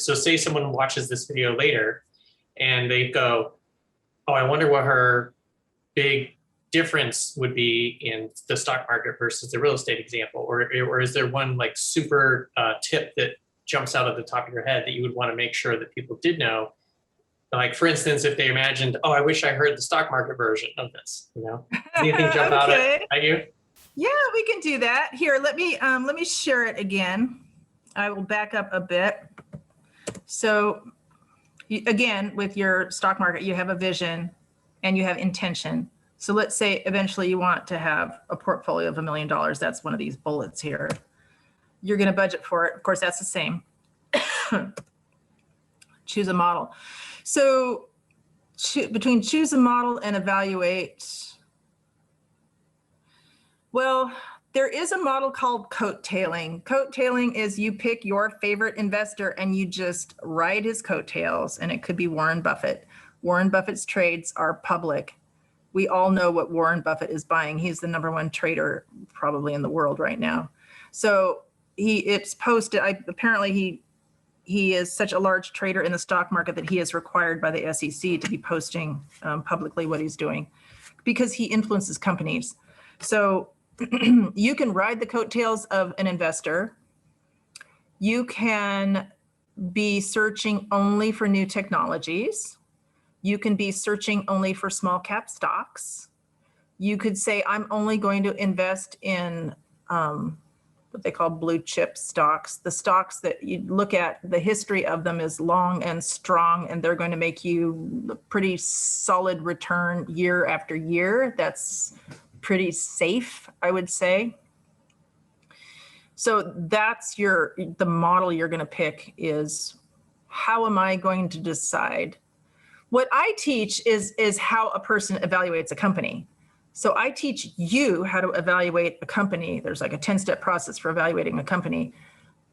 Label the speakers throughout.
Speaker 1: So say someone watches this video later and they go, oh, I wonder what her big difference would be in the stock market versus the real estate example, or is there one like super tip that jumps out of the top of your head that you would want to make sure that people did know? Like, for instance, if they imagined, oh, I wish I heard the stock market version of this, you know, anything jump out at you?
Speaker 2: Yeah, we can do that. Here, let me share it again. I will back up a bit. So again, with your stock market, you have a vision and you have intention. So let's say eventually you want to have a portfolio of $1 million. That's one of these bullets here. You're going to budget for it. Of course, that's the same. Choose a model. So between choose a model and evaluate, well, there is a model called coattailing. Coattailing is you pick your favorite investor and you just ride his coattails, and it could be Warren Buffett. Warren Buffett's trades are public. We all know what Warren Buffett is buying. He's the #1 trader probably in the world right now. So it's posted, apparently he is such a large trader in the stock market that he is required by the SEC to be posting publicly what he's doing because he influences companies. So you can ride the coattails of an investor. You can be searching only for new technologies. You can be searching only for small cap stocks. You could say, I'm only going to invest in what they call blue chip stocks. The stocks that you look at, the history of them is long and strong, and they're going to make you a pretty solid return year after year. That's pretty safe, I would say. So that's the model you're going to pick is, how am I going to decide? What I teach is how a person evaluates a company. So I teach you how to evaluate a company. There's like a 10-step process for evaluating a company.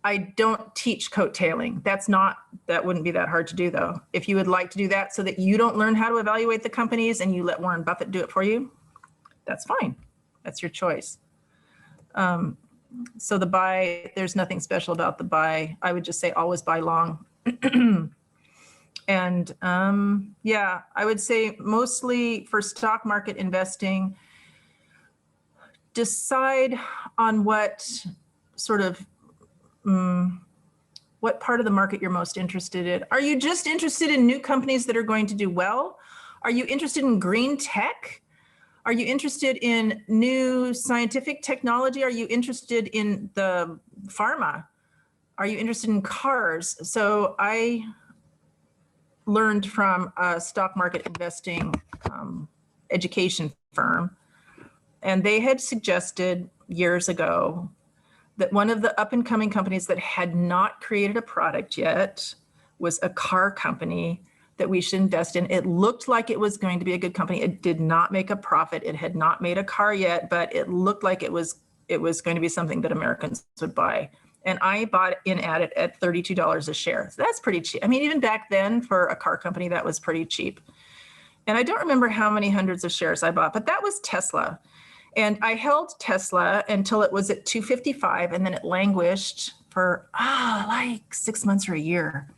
Speaker 2: I don't teach coattailing. That wouldn't be that hard to do though. If you would like to do that so that you don't learn how to evaluate the companies and you let Warren Buffett do it for you, that's fine. That's your choice. So the buy, there's nothing special about the buy. I would just say always buy long. And yeah, I would say mostly for stock market investing, decide on what sort of, what part of the market you're most interested in. Are you just interested in new companies that are going to do well? Are you interested in green tech? Are you interested in new scientific technology? Are you interested in the pharma? Are you interested in cars? So I learned from a stock market investing education firm, and they had suggested years ago that one of the up and coming companies that had not created a product yet was a car company that we should invest in. It looked like it was going to be a good company. It did not make a profit. It had not made a car yet, but it looked like it was going to be something that Americans would buy. And I bought in at it at $32 a share. So that's pretty cheap. I mean, even back then for a car company, that was pretty cheap. And I don't remember how many hundreds of shares I bought, but that was Tesla. And I held Tesla until it was at 255, and then it languished for like 6 months or a year.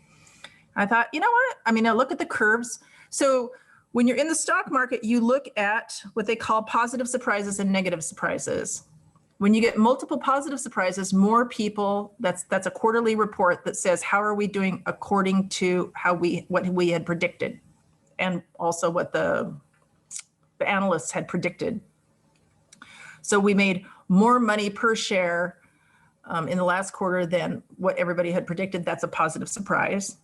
Speaker 2: I thought, you know what? I mean, I look at the curves. So when you're in the stock market, you look at what they call positive surprises and negative surprises. When you get multiple positive surprises, more people, that's a quarterly report that says, how are we doing according to what we had predicted, and also what the analysts had predicted. So we made more money per share in the last quarter than what everybody had predicted. That's a positive surprise.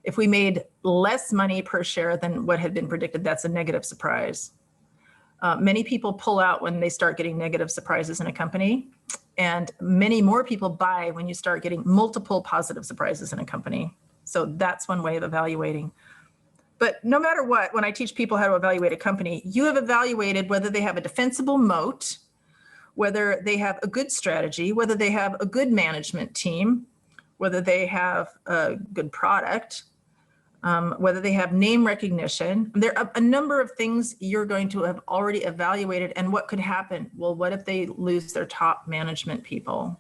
Speaker 2: If we made less money per share than what had been predicted, that's a negative surprise. Many people pull out when they start getting negative surprises in a company, and many more people buy when you start getting multiple positive surprises in a company. So that's one way of evaluating. But no matter what, when I teach people how to evaluate a company, you have evaluated whether they have a defensible moat, whether they have a good strategy, whether they have a good management team, whether they have a good product, whether they have name recognition. There are a number of things you're going to have already evaluated. And what could happen? Well, what if they lose their top management people?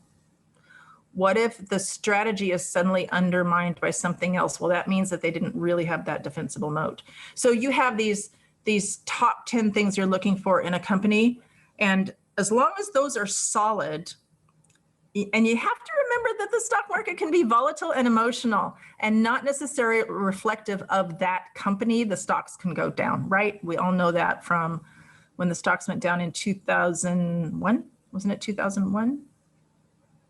Speaker 2: What if the strategy is suddenly undermined by something else? Well, that means that they didn't really have that defensible moat. So you have these top 10 things you're looking for in a company. And as long as those are solid, and you have to remember that the stock market can be volatile and emotional and not necessarily reflective of that company, the stocks can go down, right? We all know that from when the stocks went down in 2001, wasn't it 2001?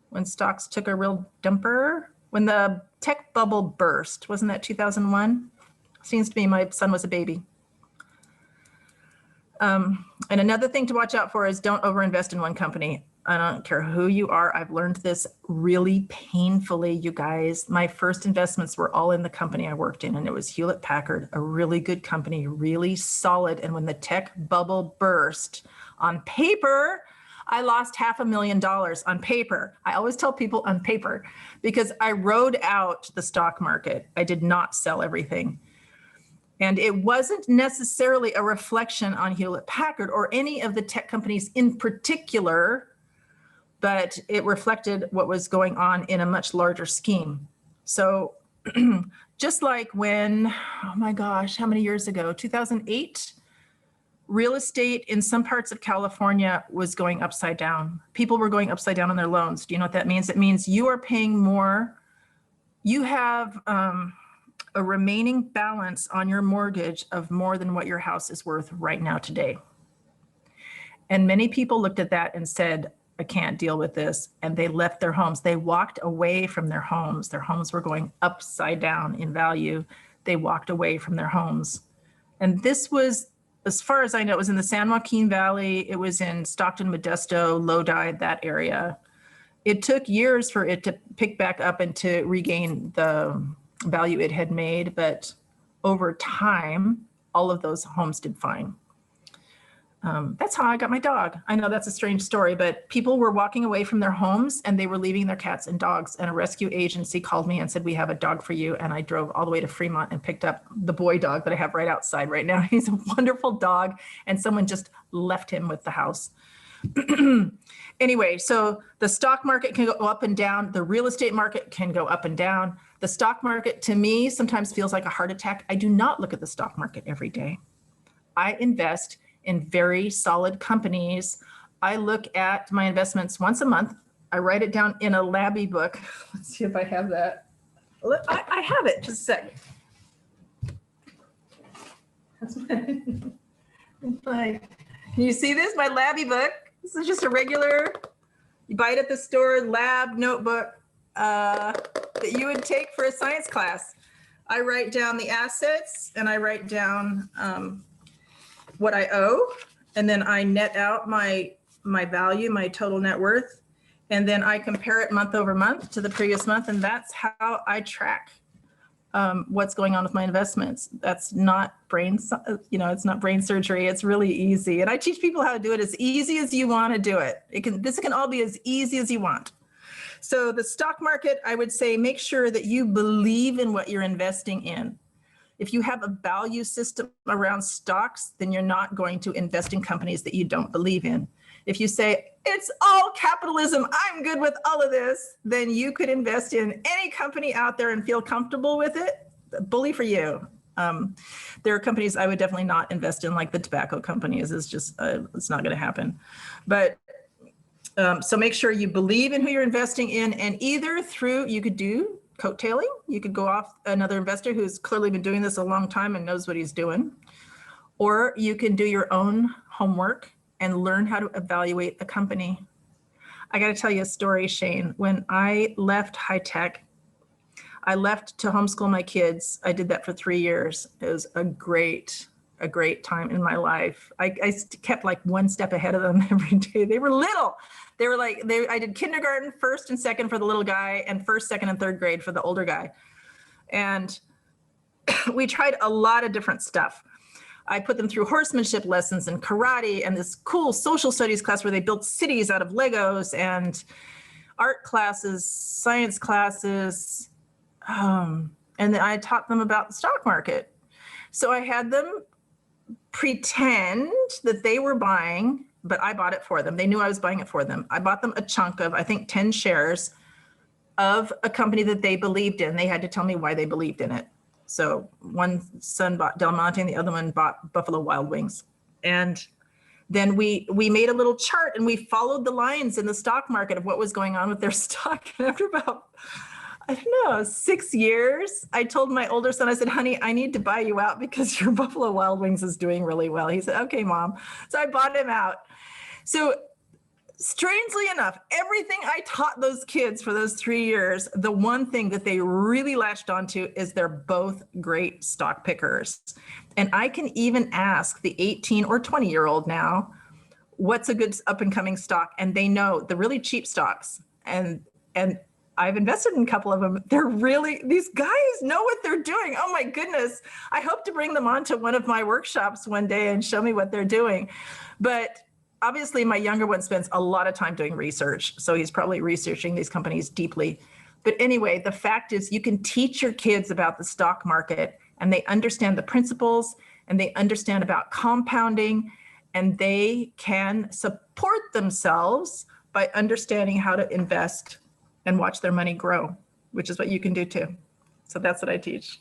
Speaker 2: When stocks took a real dumper, when the tech bubble burst, wasn't that 2001? Seems to me my son was a baby. And another thing to watch out for is don't overinvest in one company. I don't care who you are. I've learned this really painfully, you guys. My first investments were all in the company I worked in, and it was Hewlett Packard, a really good company, really solid. And when the tech bubble burst, on paper, I lost $500,000 on paper. I always tell people on paper because I rode out the stock market. I did not sell everything. And it wasn't necessarily a reflection on Hewlett Packard or any of the tech companies in particular, but it reflected what was going on in a much larger scheme. So just like when, oh my gosh, how many years ago, 2008, real estate in some parts of California was going upside down. People were going upside down on their loans. Do you know what that means? It means you are paying more. You have a remaining balance on your mortgage of more than what your house is worth right now today. And many people looked at that and said, I can't deal with this. And they left their homes. They walked away from their homes. Their homes were going upside down in value. They walked away from their homes. And this was, as far as I know, it was in the San Joaquin Valley. It was in Stockton, Modesto, Lodi, that area. It took years for it to pick back up and to regain the value it had made. But over time, all of those homes did fine. That's how I got my dog. I know that's a strange story, but people were walking away from their homes and they were leaving their cats and dogs. And a rescue agency called me and said, we have a dog for you. And I drove all the way to Fremont and picked up the boy dog that I have right outside right now. He's a wonderful dog. And someone just left him with the house. Anyway, so the stock market can go up and down. The real estate market can go up and down. The stock market to me sometimes feels like a heart attack. I do not look at the stock market every day. I invest in very solid companies. I look at my investments once a month. I write it down in a Laby book. Let's see if I have that. I have it, just a second. That's my, can you see this, my Laby book? This is just a regular, you buy it at the store, lab notebook that you would take for a science class. I write down the assets and I write down what I owe, and then I net out my value, my total net worth, and then I compare it month over month to the previous month, and that's how I track what's going on with my investments. That's not it's not brain surgery. It's really easy, and I teach people how to do it as easy as you want to do it. This can all be as easy as you want. So the stock market, I would say, make sure that you believe in what you're investing in. If you have a value system around stocks, then you're not going to invest in companies that you don't believe in. If you say, it's all capitalism, I'm good with all of this, then you could invest in any company out there and feel comfortable with it. Bully for you. There are companies I would definitely not invest in, like the tobacco companies. It's just, it's not going to happen. But so make sure you believe in who you're investing in, and either through, you could do coattailing. You could go off another investor who's clearly been doing this a long time and knows what he's doing. Or you can do your own homework and learn how to evaluate a company. I got to tell you a story, Shane. When I left high tech, I left to homeschool my kids. I did that for 3 years. It was a great time in my life. I kept like one step ahead of them every day. They were little. They were like, I did kindergarten, first and second for the little guy, and first, second, and third grade for the older guy. And we tried a lot of different stuff. I put them through horsemanship lessons and karate and this cool social studies class where they built cities out of Legos, and art classes, science classes. And then I taught them about the stock market. So I had them pretend that they were buying, but I bought it for them. They knew I was buying it for them. I bought them a chunk of, I think, 10 shares of a company that they believed in. They had to tell me why they believed in it. So one son bought Del Monte and the other one bought Buffalo Wild Wings. And then we made a little chart and we followed the lines in the stock market of what was going on with their stock. And after about, I don't know, 6 years, I told my older son, I said, honey, I need to buy you out because your Buffalo Wild Wings is doing really well. He said, okay, Mom. So I bought him out. So strangely enough, everything I taught those kids for those 3 years, the one thing that they really latched onto is they're both great stock pickers. And I can even ask the 18 or 20-year-old now, what's a good up and coming stock? And they know the really cheap stocks. And I've invested in a couple of them. These guys know what they're doing. Oh my goodness. I hope to bring them onto one of my workshops one day and show me what they're doing. But obviously, my younger one spends a lot of time doing research, so he's probably researching these companies deeply. But anyway, the fact is you can teach your kids about the stock market, and they understand the principles, and they understand about compounding, and they can support themselves by understanding how to invest and watch their money grow, which is what you can do too. So that's what I teach.